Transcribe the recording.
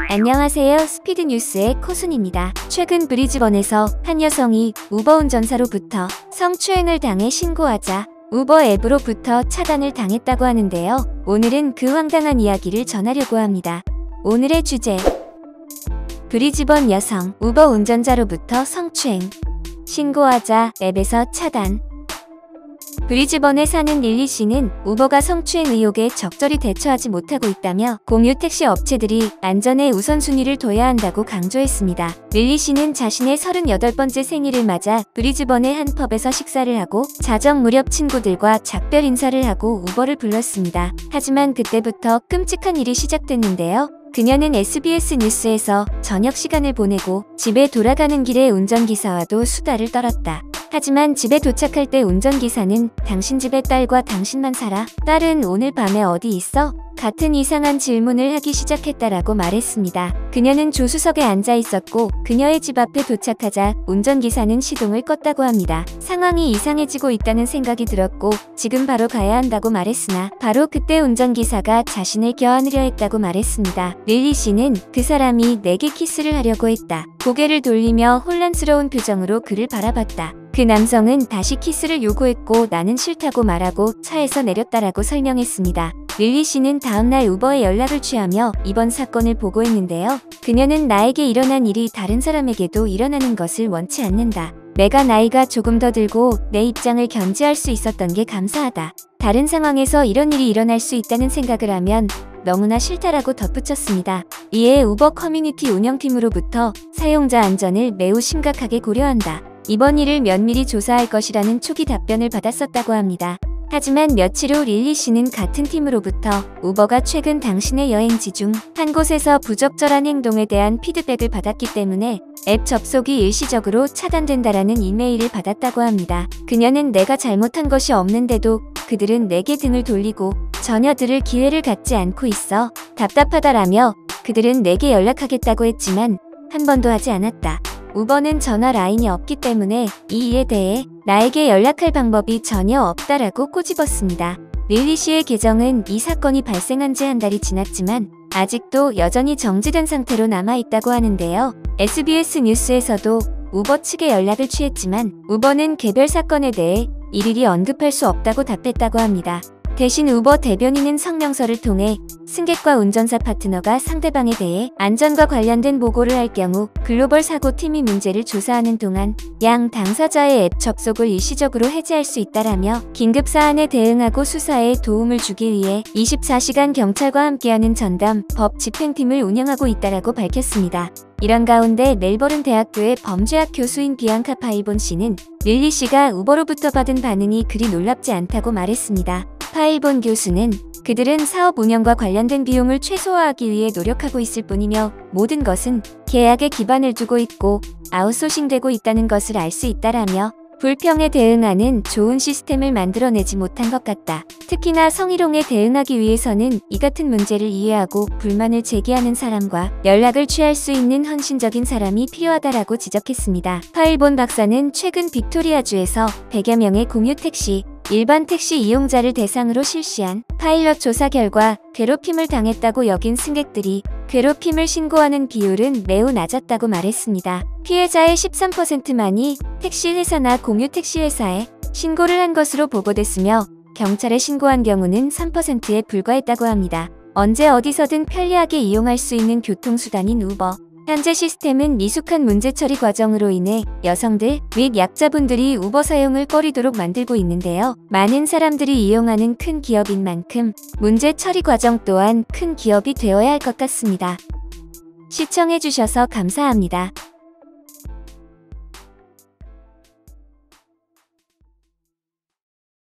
안녕하세요. 스피드뉴스의 코순입니다. 최근 브리즈번에서 한 여성이 우버 운전사로부터 성추행을 당해 신고하자 우버 앱으로부터 차단을 당했다고 하는데요. 오늘은 그 황당한 이야기를 전하려고 합니다. 오늘의 주제: 브리즈번 여성 우버 운전자로부터 성추행 신고하자 앱에서 차단. 브리즈번에 사는 릴리 씨는 우버가 성추행 의혹에 적절히 대처하지 못하고 있다며 공유 택시 업체들이 안전에 우선순위를 둬야 한다고 강조했습니다. 릴리 씨는 자신의 38번째 생일을 맞아 브리즈번의 한 펍에서 식사를 하고 자정 무렵 친구들과 작별 인사를 하고 우버를 불렀습니다. 하지만 그때부터 끔찍한 일이 시작됐는데요. 그녀는 SBS 뉴스에서 저녁 시간을 보내고 집에 돌아가는 길에 운전기사와도 수다를 떨었다. 하지만 집에 도착할 때 운전기사는 "당신 집에 딸과 당신만 살아? 딸은 오늘 밤에 어디 있어?" 같은 이상한 질문을 하기 시작했다라고 말했습니다. 그녀는 조수석에 앉아 있었고 그녀의 집 앞에 도착하자 운전기사는 시동을 껐다고 합니다. 상황이 이상해지고 있다는 생각이 들었고 지금 바로 가야 한다고 말했으나 바로 그때 운전기사가 자신을 껴안으려 했다고 말했습니다. 릴리 씨는 "그 사람이 내게 키스를 하려고 했다." 고개를 돌리며 혼란스러운 표정으로 그를 바라봤다. 그 남성은 다시 키스를 요구했고 "나는 싫다고 말하고 차에서 내렸다라고 설명했습니다. 릴리 씨는 다음날 우버에 연락을 취하며 이번 사건을 보고했는데요. 그녀는 "나에게 일어난 일이 다른 사람에게도 일어나는 것을 원치 않는다. 내가 나이가 조금 더 들고 내 입장을 견지할 수 있었던 게 감사하다. 다른 상황에서 이런 일이 일어날 수 있다는 생각을 하면 너무나 싫다라고 덧붙였습니다. 이에 우버 커뮤니티 운영팀으로부터 사용자 안전을 매우 심각하게 고려한다. 이번 일을 면밀히 조사할 것이라는 초기 답변을 받았었다고 합니다. 하지만 며칠 후 릴리 씨는 같은 팀으로부터 우버가 최근 당신의 여행지 중 한 곳에서 부적절한 행동에 대한 피드백을 받았기 때문에 앱 접속이 일시적으로 차단된다라는 이메일을 받았다고 합니다. 그녀는 "내가 잘못한 것이 없는데도 그들은 내게 등을 돌리고 전혀 들을 기회를 갖지 않고 있어. 답답하다라며 그들은 내게 연락하겠다고 했지만 한 번도 하지 않았다. 우버는 전화 라인이 없기 때문에 이 일에 대해 나에게 연락할 방법이 전혀 없다라고 꼬집었습니다. 릴리 씨의 계정은 이 사건이 발생한 지 한 달이 지났지만 아직도 여전히 정지된 상태로 남아있다고 하는데요. SBS 뉴스에서도 우버 측에 연락을 취했지만 우버는 개별 사건에 대해 일일이 언급할 수 없다고 답했다고 합니다. 대신 우버 대변인은 성명서를 통해 승객과 운전사 파트너가 상대방에 대해 안전과 관련된 보고를 할 경우 글로벌 사고팀이 문제를 조사하는 동안 양 당사자의 앱 접속을 일시적으로 해제할 수 있다라며 긴급 사안에 대응하고 수사에 도움을 주기 위해 24시간 경찰과 함께하는 전담 법 집행팀을 운영하고 있다라고 밝혔습니다. 이런 가운데 멜버른 대학교의 범죄학 교수인 비앙카 파일본 씨는 릴리 씨가 우버로부터 받은 반응이 그리 놀랍지 않다고 말했습니다. 파일본 교수는 "그들은 사업 운영과 관련된 비용을 최소화하기 위해 노력하고 있을 뿐이며 모든 것은 계약에 기반을 두고 있고 아웃소싱되고 있다는 것을 알 수 있다라며 불평에 대응하는 좋은 시스템을 만들어내지 못한 것 같다. 특히나 성희롱에 대응하기 위해서는 이 같은 문제를 이해하고 불만을 제기하는 사람과 연락을 취할 수 있는 헌신적인 사람이 필요하다라고 지적했습니다. 파일본 박사는 최근 빅토리아주에서 100여 명의 공유 택시, 일반 택시 이용자를 대상으로 실시한 파일럿 조사 결과 괴롭힘을 당했다고 여긴 승객들이 괴롭힘을 신고하는 비율은 매우 낮았다고 말했습니다. 피해자의 13%만이 택시 회사나 공유 택시 회사에 신고를 한 것으로 보고됐으며 경찰에 신고한 경우는 3%에 불과했다고 합니다. 언제 어디서든 편리하게 이용할 수 있는 교통수단인 우버. 현재 시스템은 미숙한 문제 처리 과정으로 인해 여성들 및 약자분들이 우버 사용을 꺼리도록 만들고 있는데요. 많은 사람들이 이용하는 큰 기업인 만큼 문제 처리 과정 또한 큰 기업이 되어야 할 것 같습니다. 시청해주셔서 감사합니다.